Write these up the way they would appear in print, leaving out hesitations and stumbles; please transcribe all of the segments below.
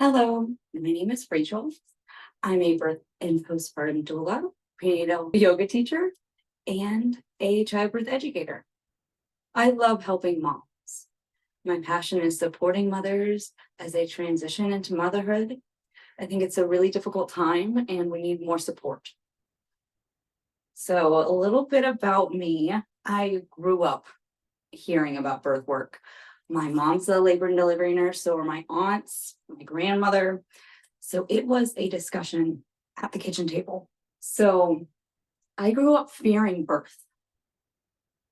Hello, my name is Rachel. I'm a birth and postpartum doula, prenatal yoga teacher, and a childbirth educator. I love helping moms. My passion is supporting mothers as they transition into motherhood. I think it's a really difficult time and we need more support. So a little bit about me. I grew up hearing about birth work. My mom's a labor and delivery nurse, so are my aunts, my grandmother. So it was a discussion at the kitchen table. So I grew up fearing birth,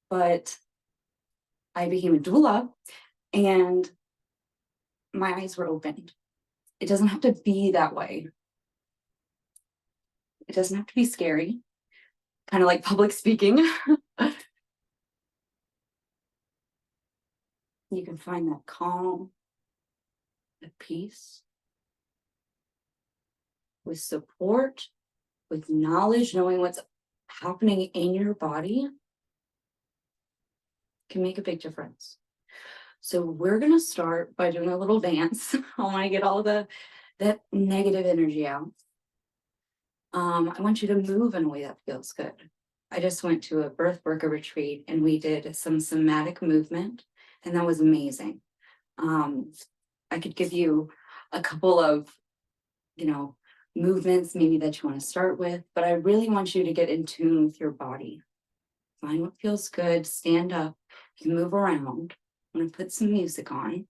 but I became a doula and my eyes were opened. It doesn't have to be that way. It doesn't have to be scary, kind of like public speaking. You can find that calm, that peace, with support, with knowledge, knowing what's happening in your body can make a big difference. So we're going to start by doing a little dance. I want to get all that negative energy out. I want you to move in a way that feels good. I just went to a birth worker retreat and we did some somatic movement, and that was amazing. I could give you a couple of, movements maybe that you want to start with, but I really want you to get in tune with your body. Find what feels good, stand up, you move around. I'm going to put some music on.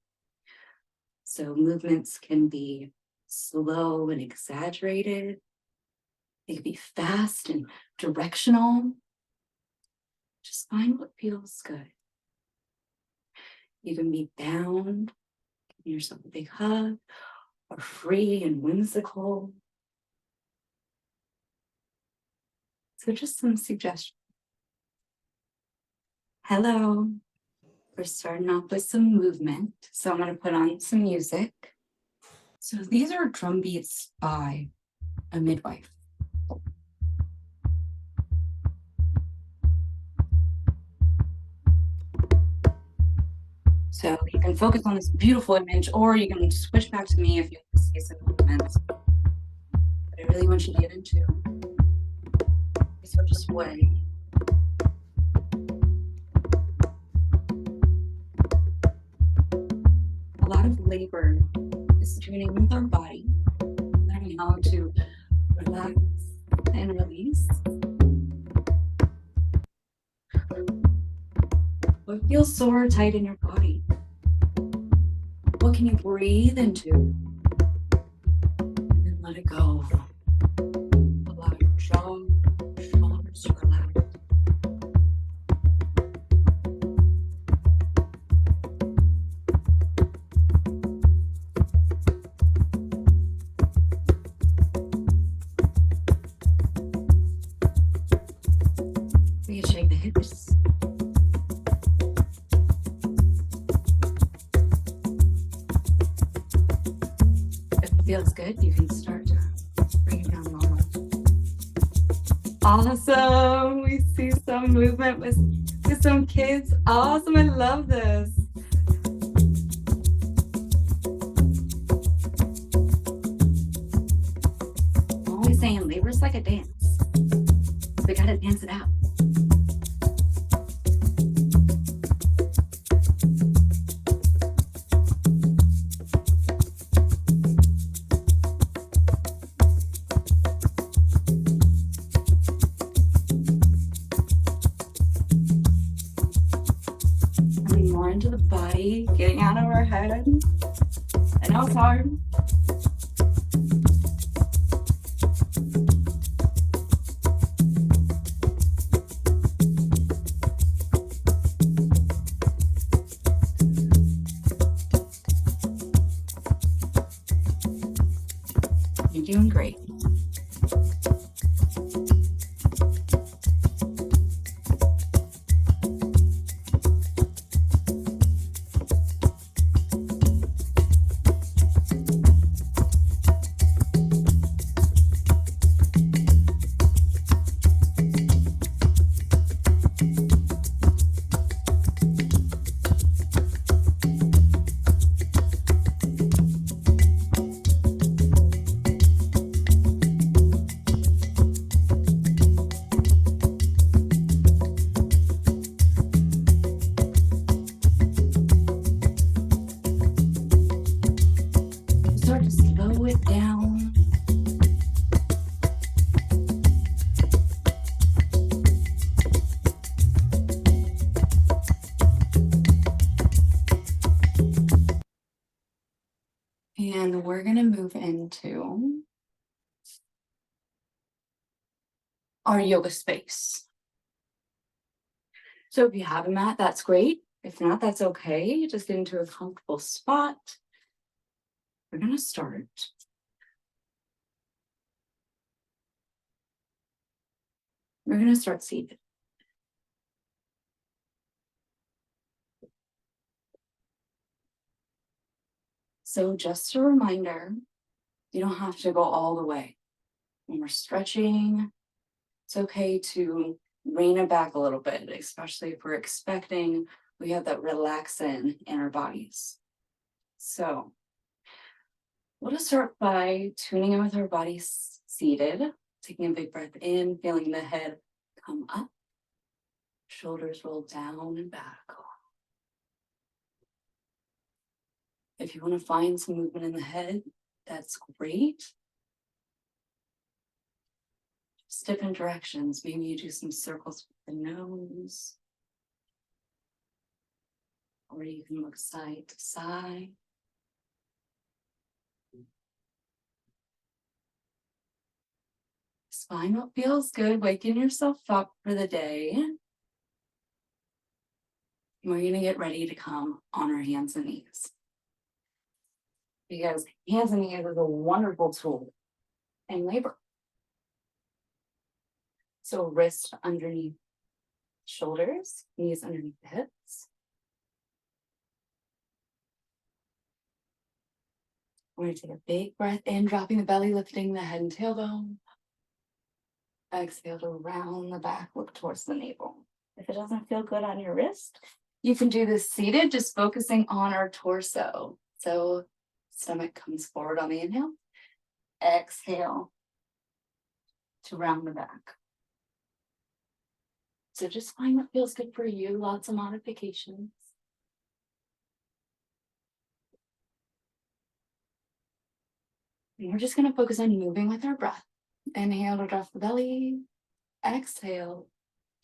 So movements can be slow and exaggerated. They can be fast and directional. Just find what feels good. You can be bound, give yourself a big hug, or free and whimsical. So just some suggestions. Hello. We're starting off with some movement. So I'm going to put on some music. So these are drum beats by a midwife. So you can focus on this beautiful image, or you can switch back to me if you want to see some movements. But I really want you to get into. So just sway. A lot of labor is tuning with our body, learning how to relax and release. What feels sore or tight in your body? What can you breathe into? And then let it go. Allow your jaw, shoulders to relax. We can shake the hips. Feels good, you can start to bring it down lower. Awesome. We see some movement with some kids. Awesome. I love this. I'm always saying labor is like a dance. We gotta dance it out. Into the body, getting out of our head. I know it's hard. You're doing great. it down. And we're going to move into our yoga space. So if you have a mat, that's great. If not, that's okay. Just get into a comfortable spot. We're going to start. We're going to start seated. So just a reminder, you don't have to go all the way. When we're stretching, it's okay to rein it back a little bit, especially if we're expecting we have that relaxin in our bodies. So we'll just start by tuning in with our bodies seated, taking a big breath in, feeling the head come up, shoulders roll down and back. If you want to find some movement in the head, that's great. Just different directions. Maybe you do some circles with the nose. Or you can look side to side. Just find what feels good, waking yourself up for the day. We're going to get ready to come on our hands and knees. Because hands and knees is a wonderful tool in labor. So wrist underneath shoulders, knees underneath the hips. We're going to take a big breath in, dropping the belly, lifting the head and tailbone. Exhale to round the back, look towards the navel. If it doesn't feel good on your wrist, you can do this seated, just focusing on our torso. So stomach comes forward on the inhale. Exhale to round the back. So just find what feels good for you. Lots of modifications. And we're just going to focus on moving with our breath. Inhale to drop the belly. Exhale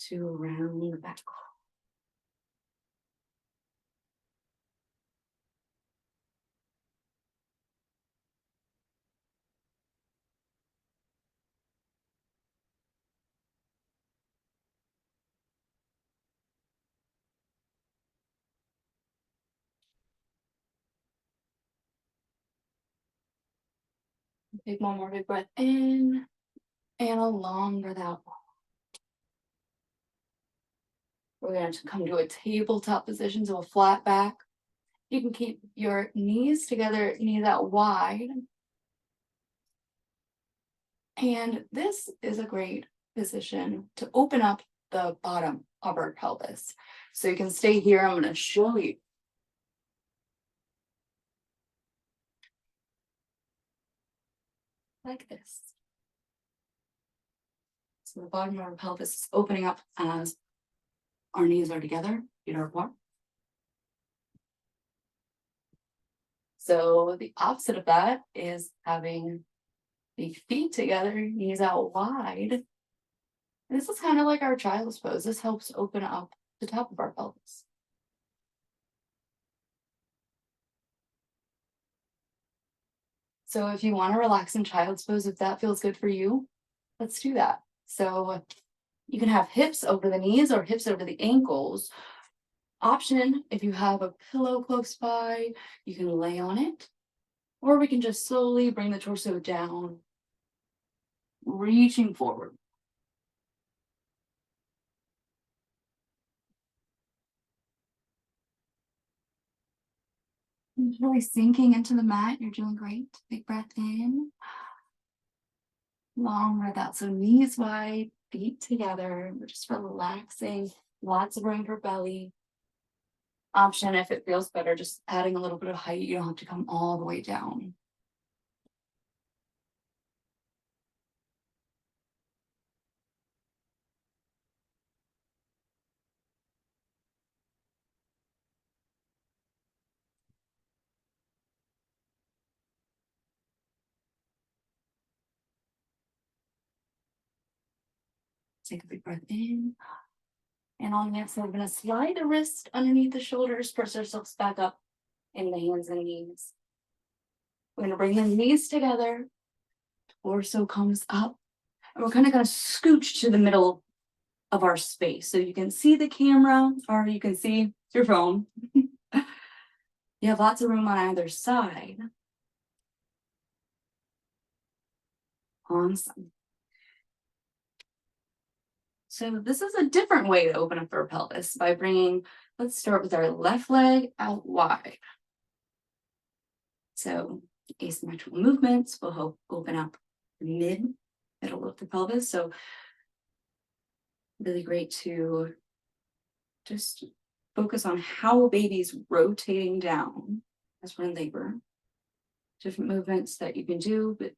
to round the back. Take one more big breath in and a long breath out. We're going to come to a tabletop position, so a flat back. You can keep your knees together, knees out wide. And this is a great position to open up the bottom of our pelvis. So you can stay here. I'm going to show you. Like this. So the bottom of our pelvis is opening up as our knees are together, feet are apart. So the opposite of that is having the feet together, knees out wide. This is kind of like our child's pose. This helps open up the top of our pelvis. So if you want to relax in child's pose, if that feels good for you, let's do that. So you can have hips over the knees or hips over the ankles. Option, if you have a pillow close by, you can lay on it. Or we can just slowly bring the torso down, reaching forward. Really sinking into the mat. You're doing great. Big breath in. Long breath out. So knees wide, feet together. We're just relaxing. Lots of room for belly. Option, if it feels better, just adding a little bit of height. You don't have to come all the way down. Take a big breath in. And on the exhale, we're going to slide the wrist underneath the shoulders, press ourselves back up in the hands and knees. We're going to bring the knees together. Torso comes up. And we're kind of going to scooch to the middle of our space. So you can see the camera or you can see your phone. You have lots of room on either side. Awesome. So this is a different way to open up our pelvis by bringing, let's start with our left leg out wide. So asymmetrical movements will help open up the middle of the pelvis. So really great to just focus on how baby's rotating down as we're in labor. Different movements that you can do, but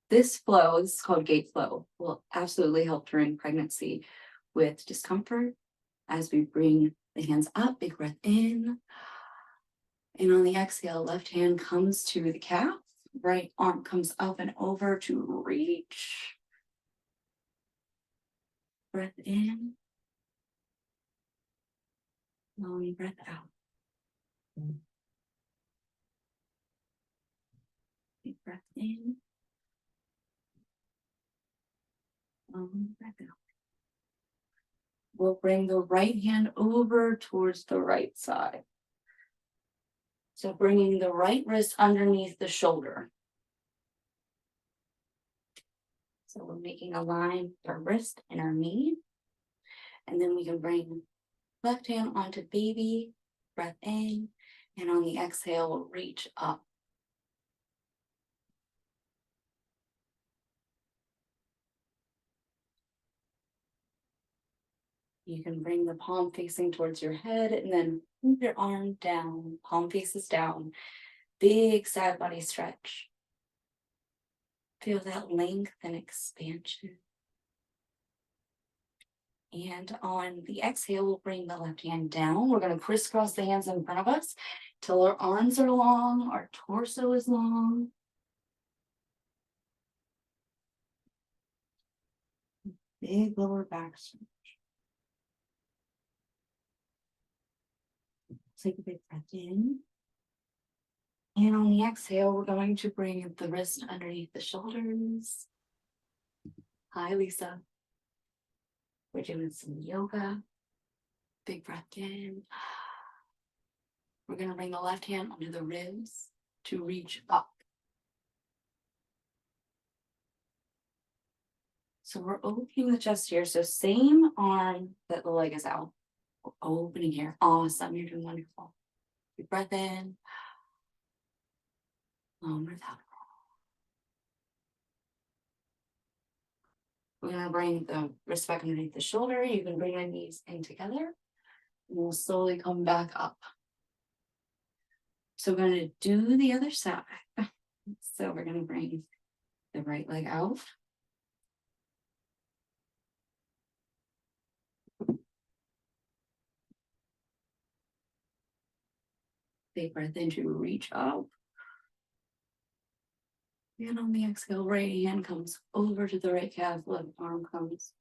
this flow, this is called gait flow, will absolutely help during pregnancy with discomfort as we bring the hands up, big breath in. And on the exhale, left hand comes to the calf, right arm comes up and over to reach. Breath in. Long breath out. Big breath in. Long breath out. We'll bring the right hand over towards the right side. So bringing the right wrist underneath the shoulder. So we're making a line with our wrist and our knee. And then we can bring left hand onto baby, breath in, and on the exhale, we'll reach up. You can bring the palm facing towards your head and then move your arm down, palm faces down. Big side body stretch. Feel that length and expansion. And on the exhale, we'll bring the left hand down. We're going to crisscross the hands in front of us till our arms are long, our torso is long. Big lower back stretch. Take a big breath in. And on the exhale, we're going to bring the wrist underneath the shoulders. Hi, Lisa. We're doing some yoga. Big breath in. We're going to bring the left hand under the ribs to reach up. So we're opening the chest here. So same arm that the leg is out. We're opening here. Awesome. You're doing wonderful. Big breath in. Long breath out. We're going to bring the wrist back underneath the shoulder. You can bring your knees in together. And we'll slowly come back up. So we're going to do the other side. So we're going to bring the right leg out. Big breath in to reach up. And on the exhale, right hand comes over to the right calf, left arm comes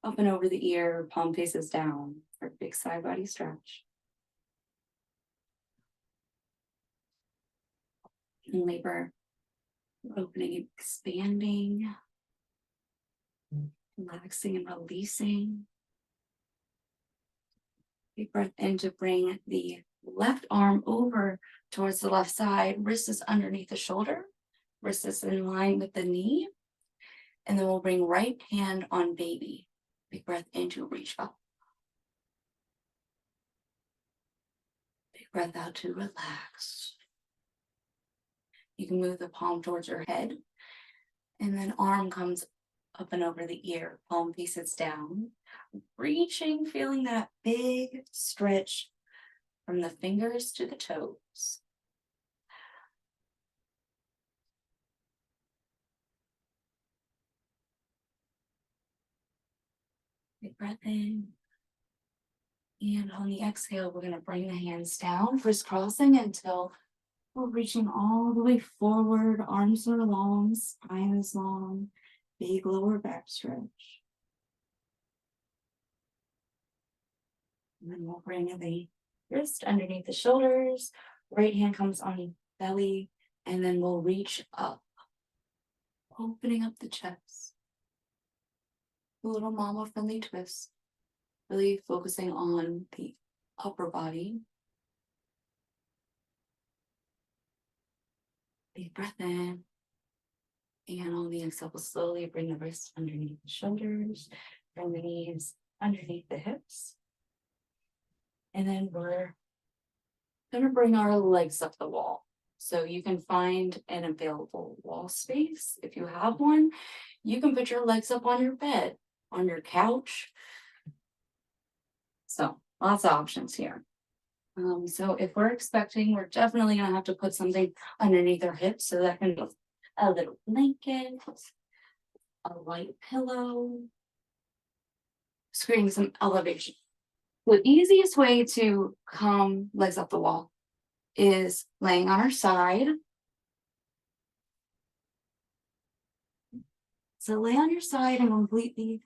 up and over the ear, palm faces down for a big side body stretch. In labor, opening and expanding, relaxing and releasing. Big breath in to bring the left arm over towards the left side, wrist is underneath the shoulder. Wrist is in line with the knee. And then we'll bring right hand on baby. Big breath in to reach up. Big breath out to relax. You can move the palm towards your head. And then arm comes up and over the ear. Palm faces down. Reaching, feeling that big stretch from the fingers to the toes. Big breath in. And on the exhale, we're going to bring the hands down, crisscrossing until we're reaching all the way forward. Arms are long, spine is long, big lower back stretch. And then we'll bring the wrist underneath the shoulders. Right hand comes on belly, and then we'll reach up, opening up the chest. A little mama friendly twist, really focusing on the upper body. Deep breath in. And on the exhale, we'll slowly bring the wrists underneath the shoulders, bring the knees underneath the hips. And then we're gonna bring our legs up the wall. So you can find an available wall space. If you have one, you can put your legs up on your bed, on your couch. So lots of options here. So if we're expecting, we're definitely gonna have to put something underneath our hips. So that can be a little blanket, a light pillow, just creating some elevation. The easiest way to come legs up the wall is laying on our side. So lay on your side and completely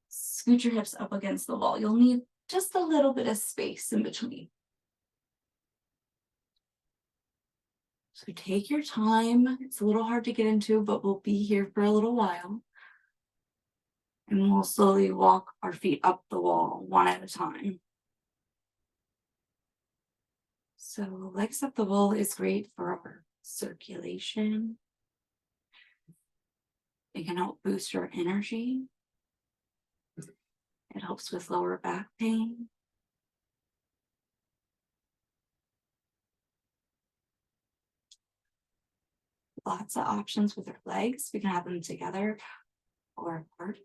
scoot your hips up against the wall. You'll need just a little bit of space in between. So take your time. It's a little hard to get into, but we'll be here for a little while. And we'll slowly walk our feet up the wall one at a time. So legs up the wall is great for our circulation. It can help boost your energy. It helps with lower back pain. Lots of options with our legs. We can have them together or apart.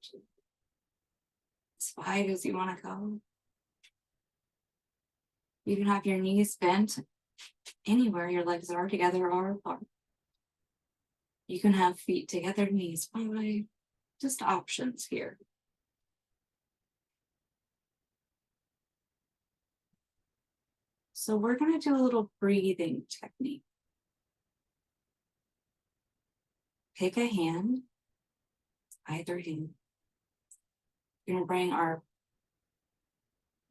As wide as you want to go. You can have your knees bent anywhere your legs are, together or apart. You can have feet together, knees wide. Just options here. So we're going to do a little breathing technique. Pick a hand, either hand. We're going to bring our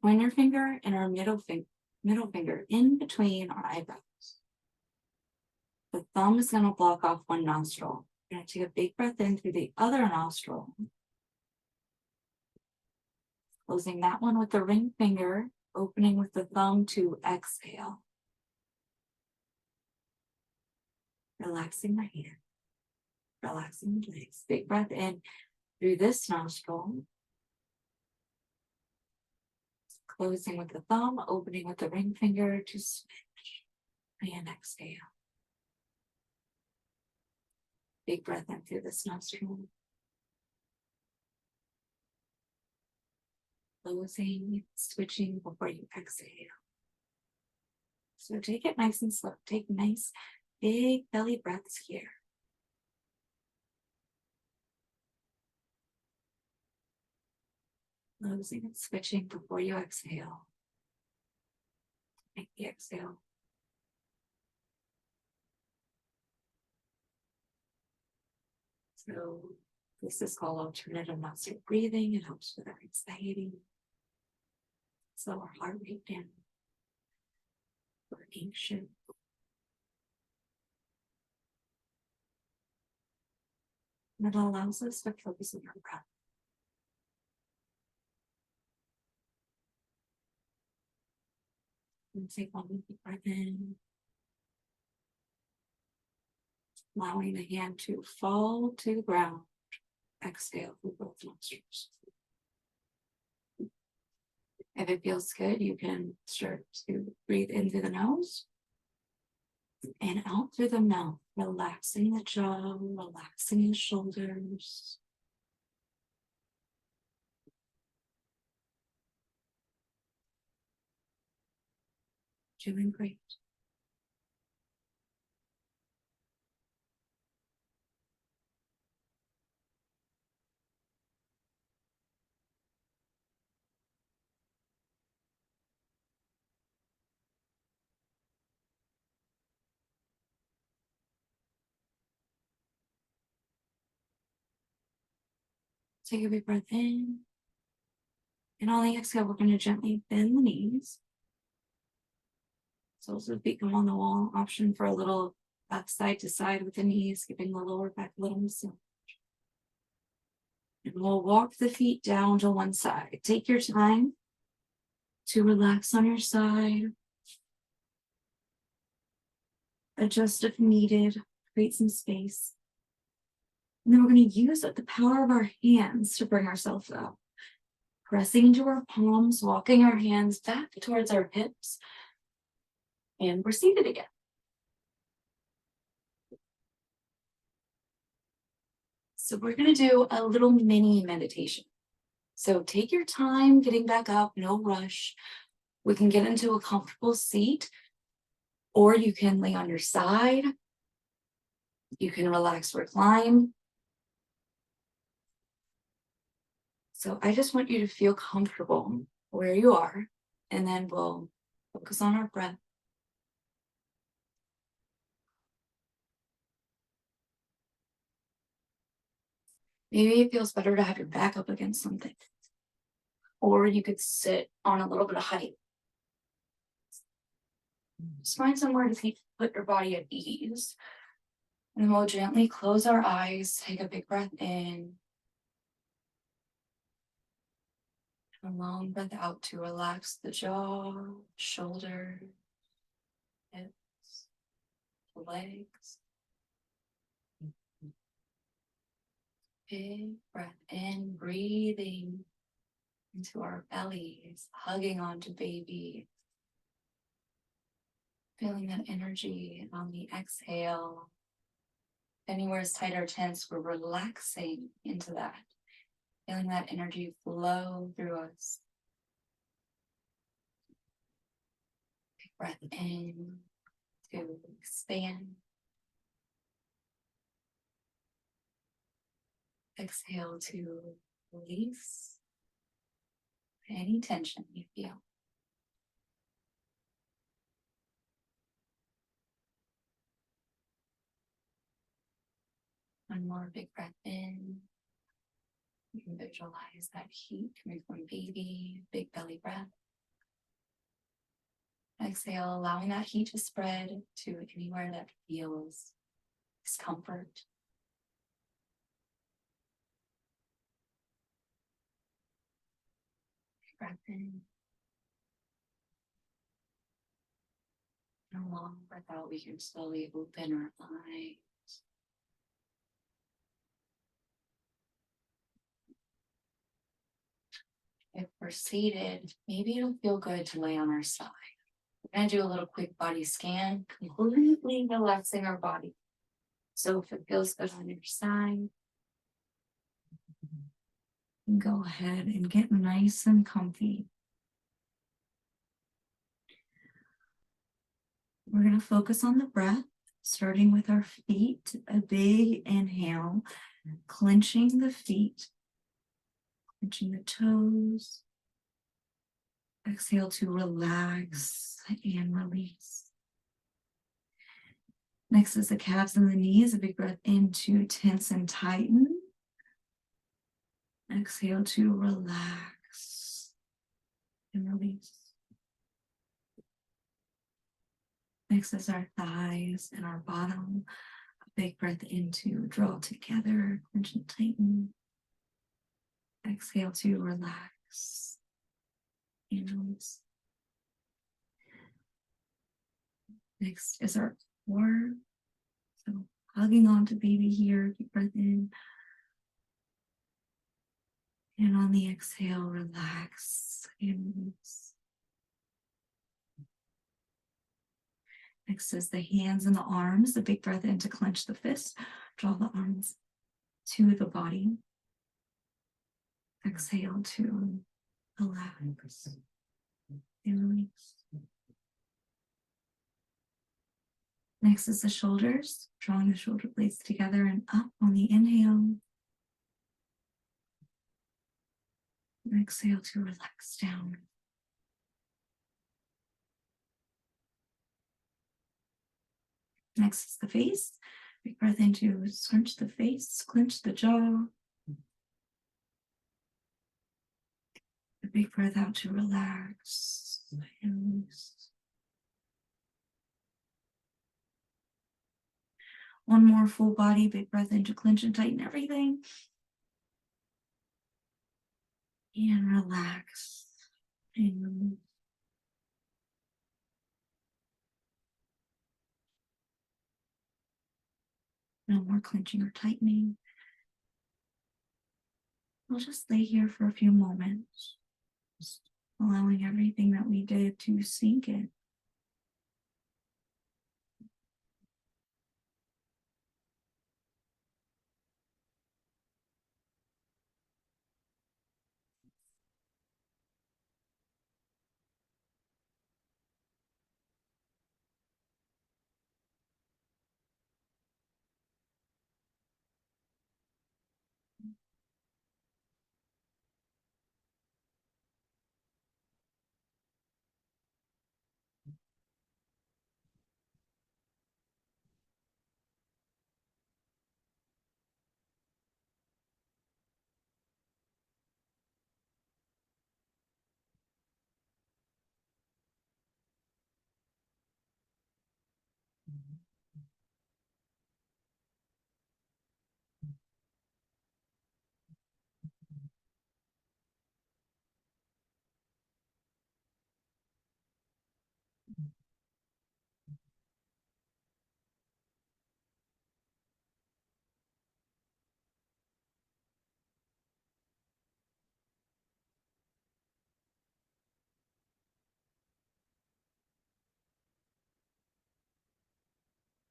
pointer finger and our middle finger in between our eyebrows. The thumb is going to block off one nostril. You're going to take a big breath in through the other nostril. Closing that one with the ring finger, opening with the thumb to exhale. Relaxing the hand, relaxing the legs. Big breath in through this nostril. Closing with the thumb, opening with the ring finger to switch. And exhale. Big breath in through this nostril. Closing, switching before you exhale. So take it nice and slow. Take nice, big belly breaths here. Closing and switching before you exhale. Make the exhale. So this is called alternative nostril breathing. It helps with our anxiety. Slow our heart rate down. We're anxious. And it allows us to focus on our breath. And take one deep breath in. Allowing the hand to fall to the ground. Exhale through both nostrils. If it feels good, you can start to breathe in through the nose and out through the mouth, relaxing the jaw, relaxing the shoulders. Doing great. Take a big breath in And on the exhale, we're going to gently bend the knees. So the feet come on the wall. Option for a little side to side with the knees, giving the lower back a little massage. And we'll walk the feet down to one side. Take your time to relax on your side. Adjust if needed. Create some space. And then we're going to use the power of our hands to bring ourselves up. Pressing into our palms, walking our hands back towards our hips. And we're seated again. So we're going to do a little mini meditation. So take your time getting back up, no rush. We can get into a comfortable seat, or you can lay on your side. You can relax, recline. So I just want you to feel comfortable where you are, and then we'll focus on our breath. Maybe it feels better to have your back up against something, or you could sit on a little bit of height. Just find somewhere to put your body at ease. And then we'll gently close our eyes, take a big breath in. A long breath out to relax the jaw, shoulder, hips, legs. Big breath in, breathing into our bellies, hugging onto baby. Feeling that energy on the exhale. Anywhere is tight or tense, we're relaxing into that. Feeling that energy flow through us. Big breath in to expand. Exhale to release any tension you feel. One more big breath in. You can visualize that heat coming from baby, big belly breath. Exhale, allowing that heat to spread to anywhere that feels discomfort. Big breath in. And a long breath out, we can slowly open our eyes. If we're seated, maybe it'll feel good to lay on our side. We're going to do a little quick body scan, completely relaxing our body. So if it feels good on your side, go ahead and get nice and comfy. We're going to focus on the breath, starting with our feet. A big inhale, clenching the feet, clenching the toes. Exhale to relax and release. Next is the calves and the knees. A big breath in to tense and tighten. Exhale to relax and release. Next is our thighs and our bottom. A big breath in to draw together, clench and tighten. Exhale to relax and release. Next is our core. So hugging onto baby here, deep breath in. And on the exhale, relax and release. Next is the hands and the arms. A big breath in to clench the fist. Draw the arms to the body. Exhale to relax and release. Next is the shoulders. Drawing the shoulder blades together and up on the inhale. Exhale to relax down. Next is the face. Big breath in to scrunch the face, clench the jaw. A Big breath out to relax and release. One more full body, big breath in to clench and tighten everything. And relax and release. No more clenching or tightening. We'll just lay here for a few moments, just allowing everything that we did to sink in.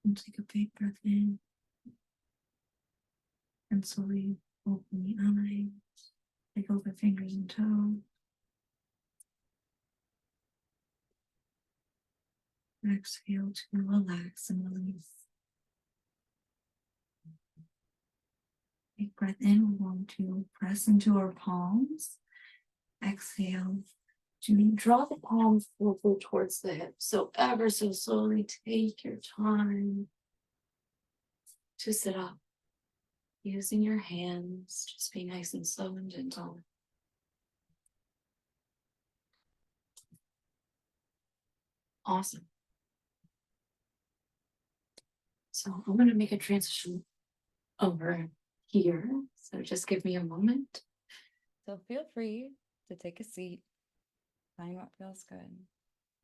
And take a big breath in and slowly open the eyes. Wiggle the fingers and toes. Exhale to relax and release. Big breath in, we're going to press into our palms. Exhale to draw the palms over towards the hips. So ever so slowly take your time to sit up. Using your hands, just be nice and slow and gentle. Awesome. So I'm going to make a transition over here. So just give me a moment. So feel free to take a seat, find what feels good.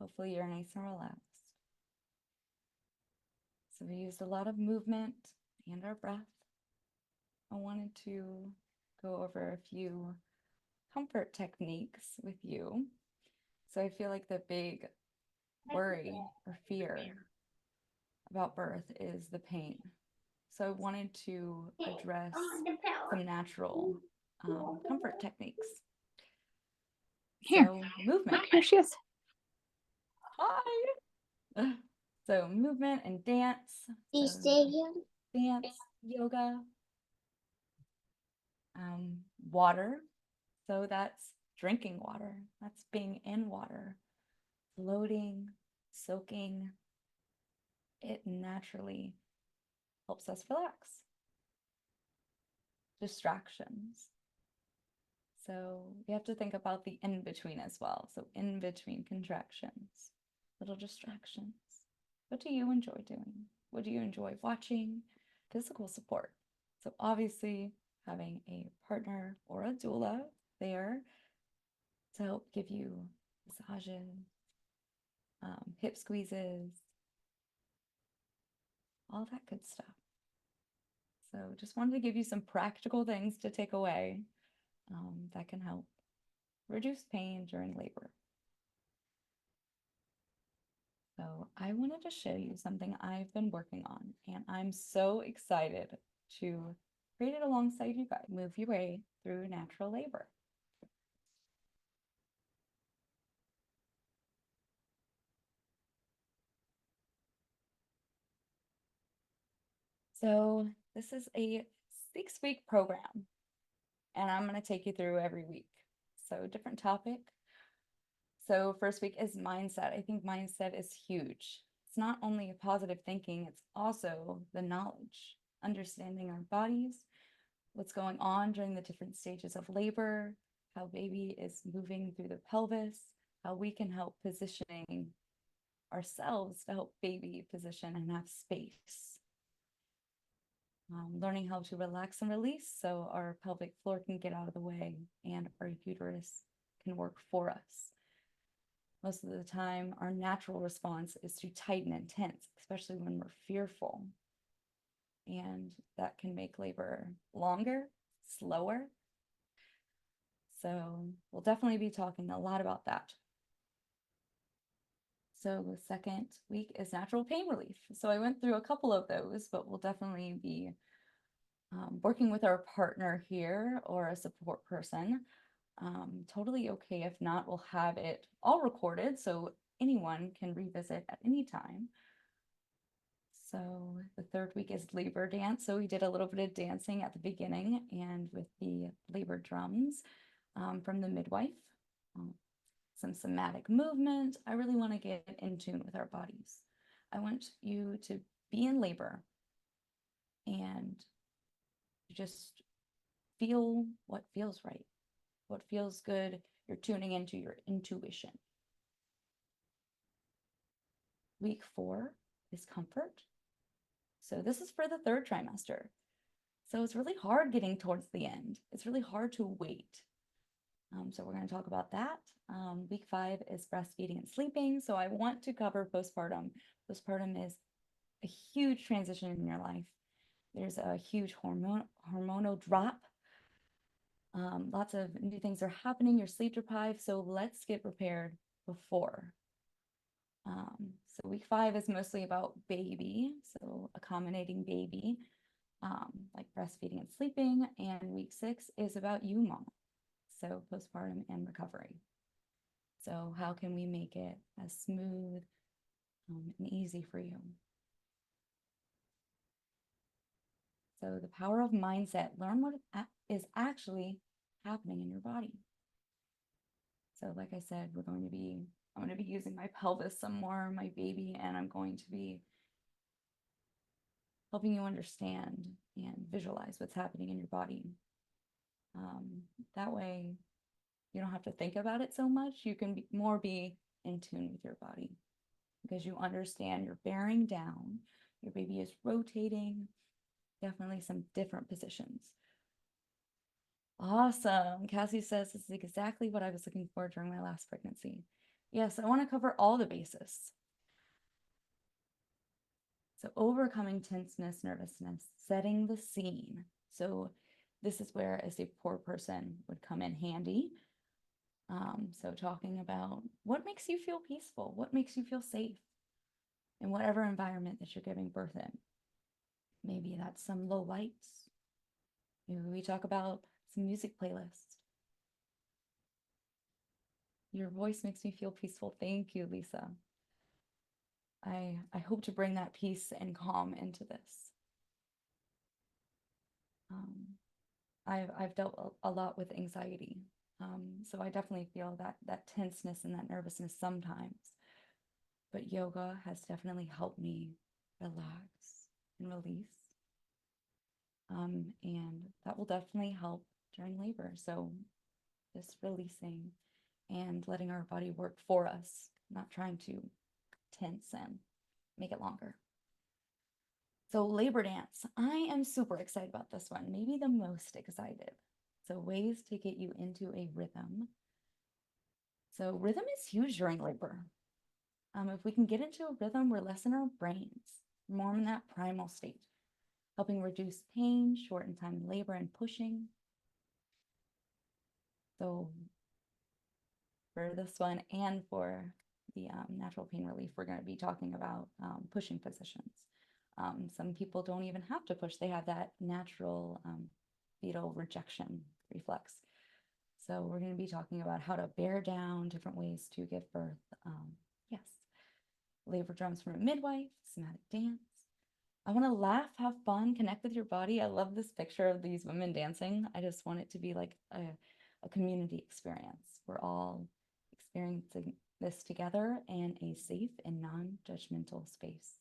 Hopefully you're nice and relaxed. So we used a lot of movement and our breath. I wanted to go over a few comfort techniques with you. So I feel like the big worry or fear about birth is the pain. So I wanted to address some natural comfort techniques. Here. So movement. Here she is. Hi. So movement and dance. Dance, yoga, water. So that's drinking water. That's being in water, floating, soaking. It naturally helps us relax. Distractions. So we have to think about the in-between as well. So in-between contractions, little distractions. What do you enjoy doing? What do you enjoy watching? Physical support. So obviously having a partner or a doula there to help give you massages, hip squeezes, all that good stuff. So just wanted to give you some practical things to take away that can help reduce pain during labor. So I wanted to show you something I've been working on, and I'm so excited to create it alongside you guys. Move your way through natural labor. So this is a 6-week program, and I'm going to take you through every week. So different topic. So first week is mindset. I think mindset is huge. It's not only a positive thinking, it's also the knowledge, understanding our bodies, what's going on during the different stages of labor, how baby is moving through the pelvis, how we can help positioning ourselves to help baby position and have space. Learning how to relax and release so our pelvic floor can get out of the way and our uterus can work for us. Most of the time, our natural response is to tighten and tense, especially when we're fearful. And that can make labor longer, slower. So we'll definitely be talking a lot about that. So the second week is natural pain relief. So I went through a couple of those, but we'll definitely be working with our partner here or a support person. Totally okay. If not, we'll have it all recorded so anyone can revisit at any time. So the third week is labor dance. So we did a little bit of dancing at the beginning and with the labor drums from the midwife. Some somatic movement. I really want to get in tune with our bodies. I want you to be in labor and just feel what feels right, what feels good. You're tuning into your intuition. Week 4 is comfort. So this is for the third trimester. So it's really hard getting towards the end. It's really hard to wait. So we're going to talk about that. Week 5 is breastfeeding and sleeping. So I want to cover postpartum. Postpartum is a huge transition in your life. There's a huge hormonal drop. Lots of new things are happening. You're sleep deprived. So let's get prepared before. So week 5 is mostly about baby. So accommodating baby, like breastfeeding and sleeping. And week 6 is about you, mom. So postpartum and recovery. So how can we make it as smooth and easy for you? So the power of mindset, learn what is actually happening in your body. So like I said, I'm going to be using my pelvis some more, my baby, and I'm going to be helping you understand and visualize what's happening in your body. That way you don't have to think about it so much. You can be in tune with your body because you understand you're bearing down, your baby is rotating, definitely some different positions. Awesome. Cassie says this is exactly what I was looking for during my last pregnancy. Yes, I want to cover all the bases. So overcoming tenseness, nervousness, setting the scene. So this is where a support person would come in handy. So talking about what makes you feel peaceful, what makes you feel safe in whatever environment that you're giving birth in. Maybe that's some low lights. Maybe we talk about some music playlists. Your voice makes me feel peaceful. Thank you, Lisa. I hope to bring that peace and calm into this. I've dealt a lot with anxiety. So I definitely feel that tenseness and that nervousness sometimes. But yoga has definitely helped me relax and release. And that will definitely help during labor. So just releasing and letting our body work for us, not trying to tense and make it longer. So labor dance, I am super excited about this one, maybe the most excited. So ways to get you into a rhythm. So rhythm is huge during labor. If we can get into a rhythm, we're less in our brains, more in that primal state, helping reduce pain, shorten time in labor and pushing. So for this one and for the natural pain relief, we're going to be talking about pushing positions. Some people don't even have to push. They have that natural fetal rejection reflex. So we're going to be talking about how to bear down, different ways to give birth. Yes. Labor drums from a midwife, somatic dance. I want to laugh, have fun, connect with your body. I love this picture of these women dancing. I just want it to be like a community experience. We're all experiencing this together in a safe and non-judgmental space.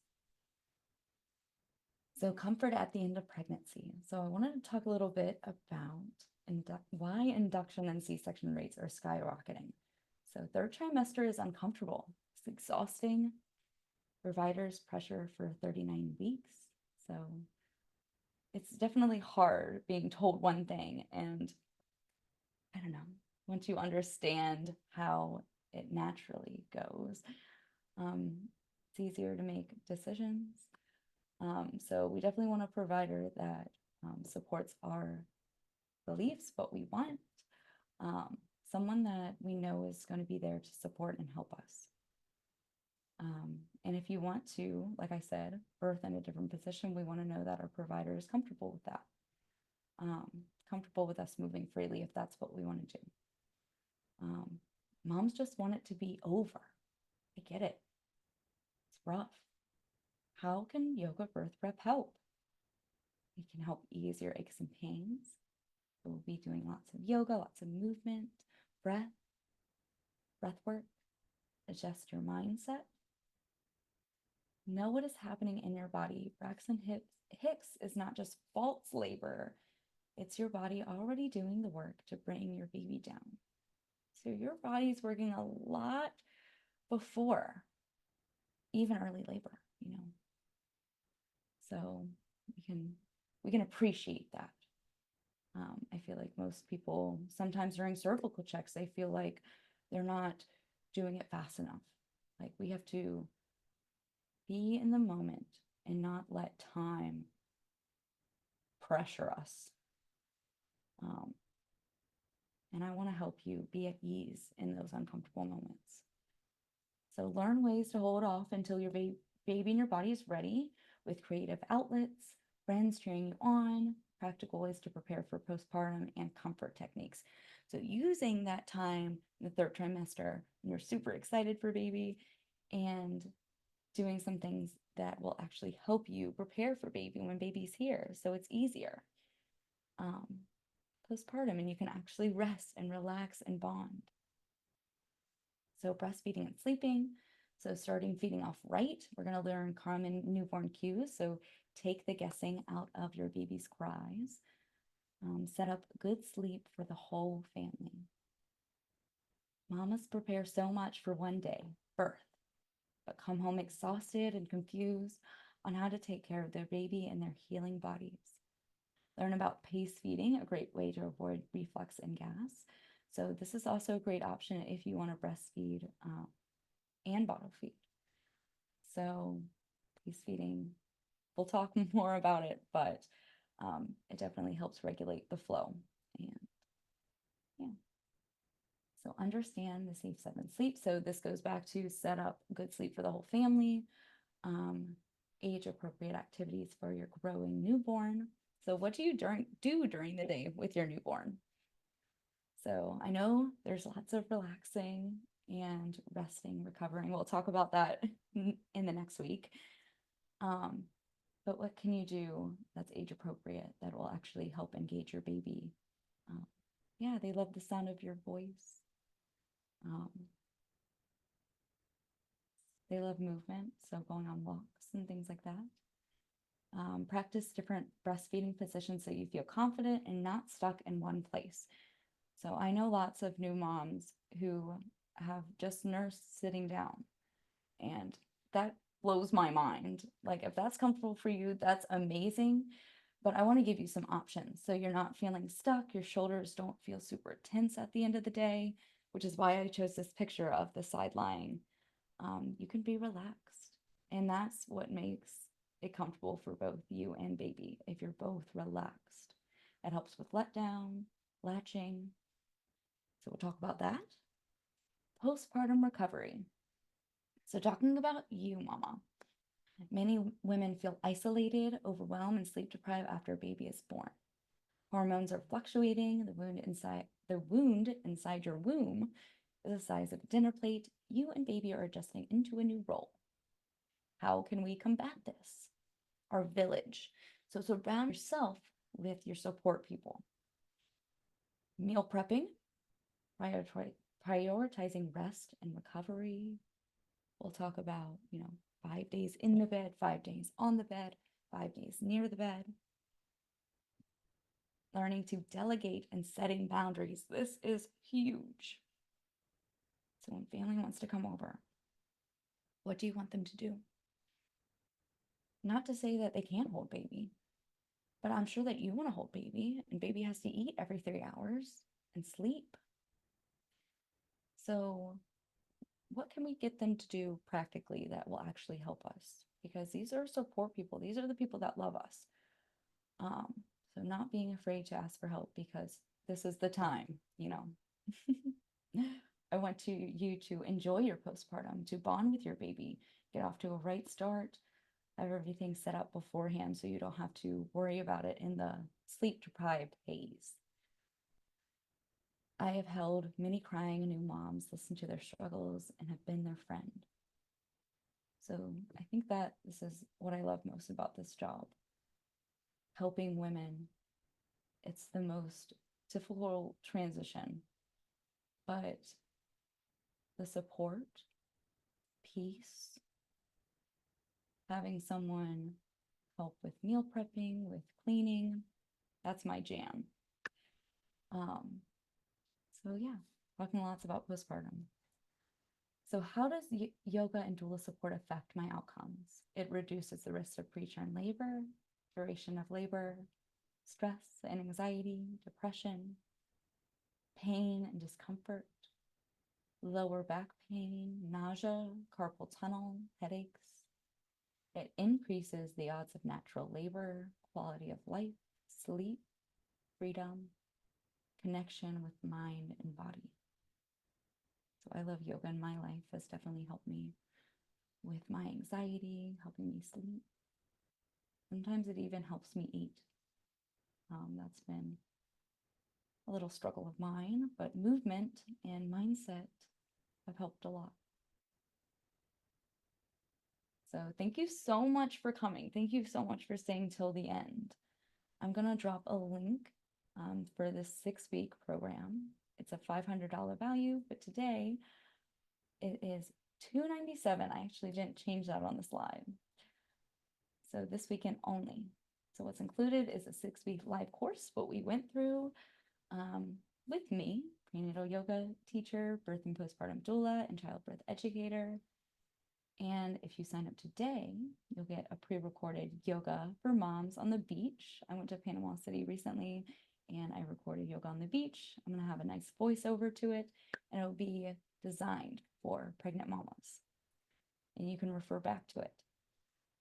So comfort at the end of pregnancy. So I wanted to talk a little bit about why induction and C-section rates are skyrocketing. So third trimester is uncomfortable. It's exhausting. Providers pressure for 39 weeks. So it's definitely hard being told one thing. And I don't know, once you understand how it naturally goes, it's easier to make decisions. So we definitely want a provider that supports our beliefs, what we want, someone that we know is going to be there to support and help us. And if you want to, like I said, birth in a different position, we want to know that our provider is comfortable with that, comfortable with us moving freely if that's what we want to do. Moms just want it to be over. I get it. It's rough. How can yoga birth prep help? It can help ease your aches and pains. We'll be doing lots of yoga, lots of movement, breath work, adjust your mindset. Know what is happening in your body. Braxton Hicks is not just false labor. It's your body already doing the work to bring your baby down. So your body's working a lot before even early labor, you know. So we can appreciate that. I feel like most people, sometimes during cervical checks, they feel like they're not doing it fast enough. Like we have to be in the moment and not let time pressure us. And I want to help you be at ease in those uncomfortable moments. So learn ways to hold off until your baby in your body is ready with creative outlets, friends cheering you on, practical ways to prepare for postpartum, and comfort techniques. So using that time in the third trimester when you're super excited for baby and doing some things that will actually help you prepare for baby when baby's here. So it's easier. Postpartum, and you can actually rest and relax and bond. So breastfeeding and sleeping. So starting feeding off right, we're going to learn common newborn cues. So take the guessing out of your baby's cries. Set up good sleep for the whole family. Mamas prepare so much for one day, birth, but come home exhausted and confused on how to take care of their baby and their healing bodies. Learn about pace feeding, a great way to avoid reflux and gas. So this is also a great option if you want to breastfeed and bottle feed. So pace feeding, we'll talk more about it, but it definitely helps regulate the flow. And yeah. So understand the safe 7 sleep. So this goes back to set up good sleep for the whole family, age appropriate activities for your growing newborn. So what do you do during the day with your newborn? So I know there's lots of relaxing and resting, recovering. We'll talk about that in the next week. But what can you do that's age appropriate that will actually help engage your baby? Yeah, they love the sound of your voice. They love movement, so going on walks and things like that. Practice different breastfeeding positions so you feel confident and not stuck in one place. So I know lots of new moms who have just nursed sitting down, and that blows my mind. Like if that's comfortable for you, that's amazing. But I want to give you some options so you're not feeling stuck. Your shoulders don't feel super tense at the end of the day, which is why I chose this picture of the side lying. You can be relaxed, and that's what makes it comfortable for both you and baby. If you're both relaxed, it helps with letdown, latching. So we'll talk about that. Postpartum recovery. So talking about you, mama. Many women feel isolated, overwhelmed, and sleep deprived after a baby is born. Hormones are fluctuating. The wound inside your womb is the size of a dinner plate. You and baby are adjusting into a new role. How can we combat this? Our village. So surround yourself with your support people. Meal prepping, prioritizing rest and recovery. We'll talk about, 5 days in the bed, 5 days on the bed, 5 days near the bed. Learning to delegate and setting boundaries. This is huge. So when family wants to come over, what do you want them to do? Not to say that they can't hold baby, but I'm sure that you want to hold baby, and baby has to eat every 3 hours and sleep. So what can we get them to do practically that will actually help us? Because these are support people. These are the people that love us. So not being afraid to ask for help, because this is the time, you know. I want you to enjoy your postpartum, to bond with your baby, get off to a right start, have everything set up beforehand so you don't have to worry about it in the sleep deprived haze. I have held many crying new moms, listened to their struggles, and have been their friend. So I think that this is what I love most about this job. Helping women. It's the most difficult transition, but the support, peace, having someone help with meal prepping, with cleaning, that's my jam. So yeah, talking lots about postpartum. So how does yoga and doula support affect my outcomes? It reduces the risk of preterm labor, duration of labor, stress and anxiety, depression, pain and discomfort, lower back pain, nausea, carpal tunnel, headaches. It increases the odds of natural labor, quality of life, sleep, freedom, connection with mind and body. So I love yoga in my life. Has definitely helped me with my anxiety, helping me sleep. Sometimes it even helps me eat. That's been a little struggle of mine, but movement and mindset have helped a lot. So thank you so much for coming. Thank you so much for staying till the end. I'm going to drop a link for this 6-week program. It's a $500 value, but today it is $297. I actually didn't change that on the slide. So this weekend only. So what's included is a 6-week live course, what we went through with me, prenatal yoga teacher, birth and postpartum doula, and childbirth educator. And if you sign up today, you'll get a pre-recorded yoga for moms on the beach. I went to Panama City recently and I recorded yoga on the beach. I'm going to have a nice voiceover to it, and it'll be designed for pregnant mamas. And you can refer back to it.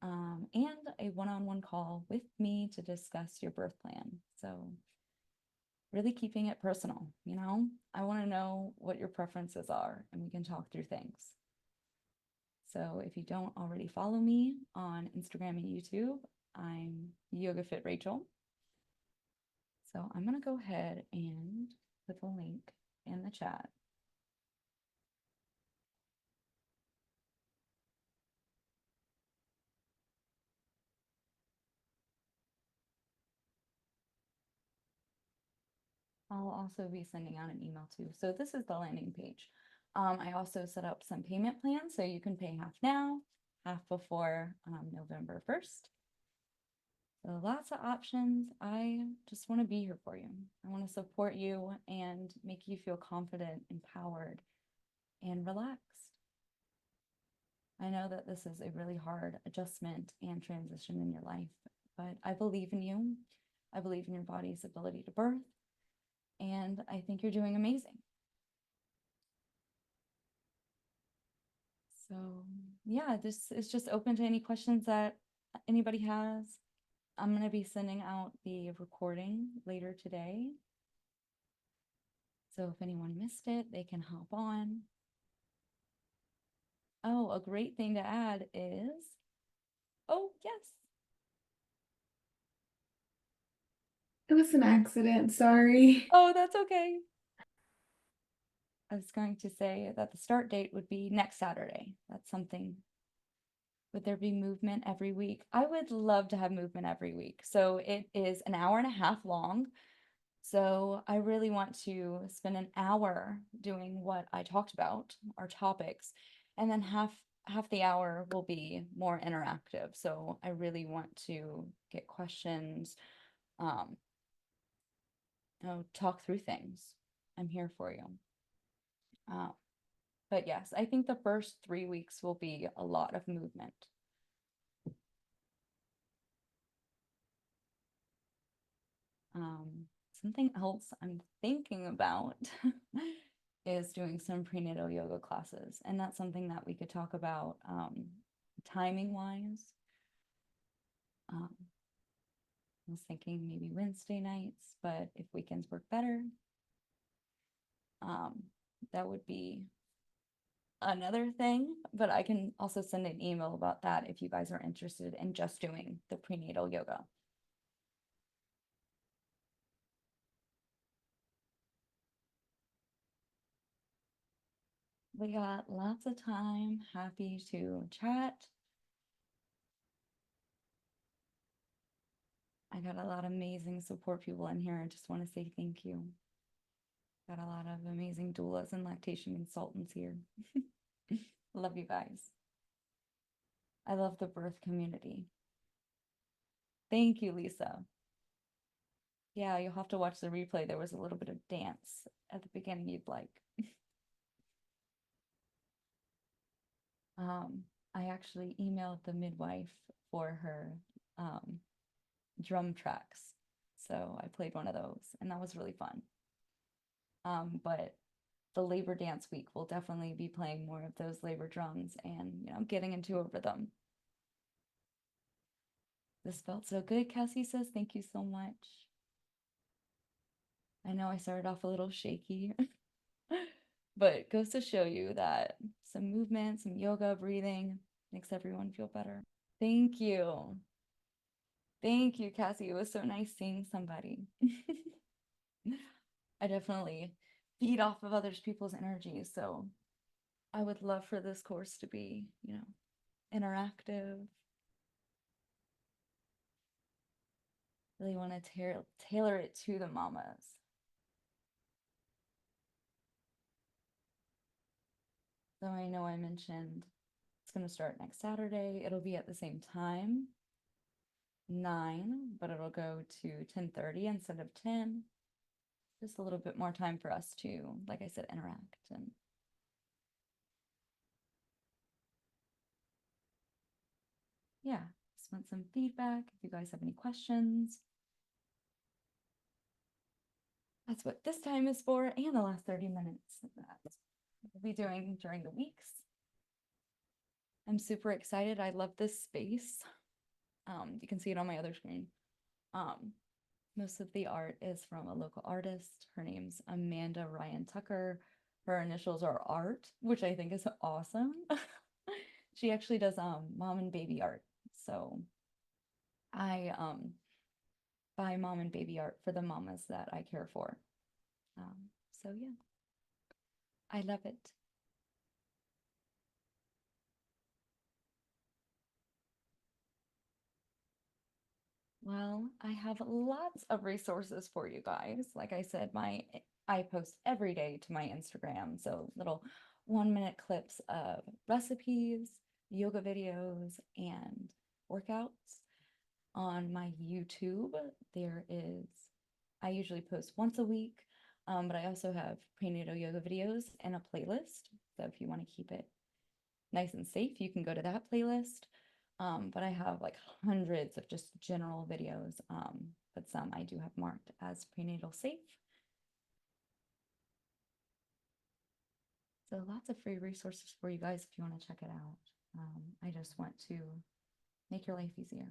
And a one-on-one call with me to discuss your birth plan. So really keeping it personal, you know? I want to know what your preferences are, and we can talk through things. So if you don't already follow me on Instagram and YouTube, I'm Yoga Fit Rachel. So I'm going to go ahead and put the link in the chat. I'll also be sending out an email too. So this is the landing page. I also set up some payment plans, so you can pay half now, half before November 1st. So lots of options. I just want to be here for you. I want to support you and make you feel confident, empowered, and relaxed. I know that this is a really hard adjustment and transition in your life, but I believe in you. I believe in your body's ability to birth, and I think you're doing amazing. So yeah, this is just open to any questions that anybody has. I'm going to be sending out the recording later today. So if anyone missed it, they can hop on. Oh, a great thing to add is, oh, yes. It was an accident, sorry. Oh, that's okay. I was going to say that the start date would be next Saturday. That's something. Would there be movement every week? I would love to have movement every week. So it is an hour and a half long. So I really want to spend an hour doing what I talked about, our topics, and then half the hour will be more interactive. So I really want to get questions, talk through things. I'm here for you. But yes, I think the first 3 weeks will be a lot of movement. Something else I'm thinking about is doing some prenatal yoga classes. And that's something that we could talk about timing wise. I was thinking maybe Wednesday nights, but if weekends work better, that would be another thing. But I can also send an email about that if you guys are interested in just doing the prenatal yoga. We got lots of time. Happy to chat. I got a lot of amazing support people in here. I just want to say thank you. Got a lot of amazing doulas and lactation consultants here. Love you guys. I love the birth community. Thank you, Lisa. Yeah, you'll have to watch the replay. There was a little bit of dance at the beginning you'd like. I actually emailed the midwife for her drum tracks. So I played one of those and that was really fun. But the labor dance week will definitely be playing more of those labor drums and, getting into a rhythm. This felt so good, Cassie says. Thank you so much. I know I started off a little shaky, but it goes to show you that some movement, some yoga, breathing makes everyone feel better. Thank you. Thank you, Cassie. It was so nice seeing somebody. I definitely feed off of other people's energy. So I would love for this course to be, interactive. Really want to tailor it to the mamas. So I know I mentioned it's going to start next Saturday. It'll be at the same time, 9, but it'll go to 10:30 instead of 10. Just a little bit more time for us to, like I said, interact. And yeah, just want some feedback. If you guys have any questions, that's what this time is for, and the last 30 minutes that we'll be doing during the weeks. I'm super excited. I love this space. You can see it on my other screen. Most of the art is from a local artist. Her name's Amanda Ryan Tucker. Her initials are Art, which I think is awesome. She actually does mom and baby art. So I buy mom and baby art for the mamas that I care for. So yeah, I love it. Well, I have lots of resources for you guys. Like I said, I post every day to my Instagram. So little 1-minute clips of recipes, yoga videos, and workouts. On my YouTube, I usually post once a week, but I also have prenatal yoga videos and a playlist. So if you want to keep it nice and safe, you can go to that playlist. But I have like hundreds of just general videos, but some I do have marked as prenatal safe. So lots of free resources for you guys if you want to check it out. I just want to make your life easier.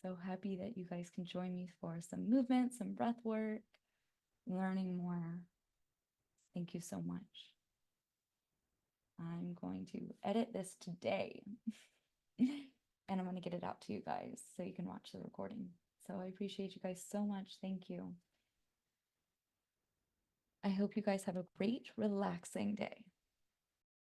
So happy that you guys can join me for some movement, some breath work, learning more. Thank you so much. I'm going to edit this today and I'm going to get it out to you guys so you can watch the recording. So I appreciate you guys so much. Thank you. I hope you guys have a great, relaxing day.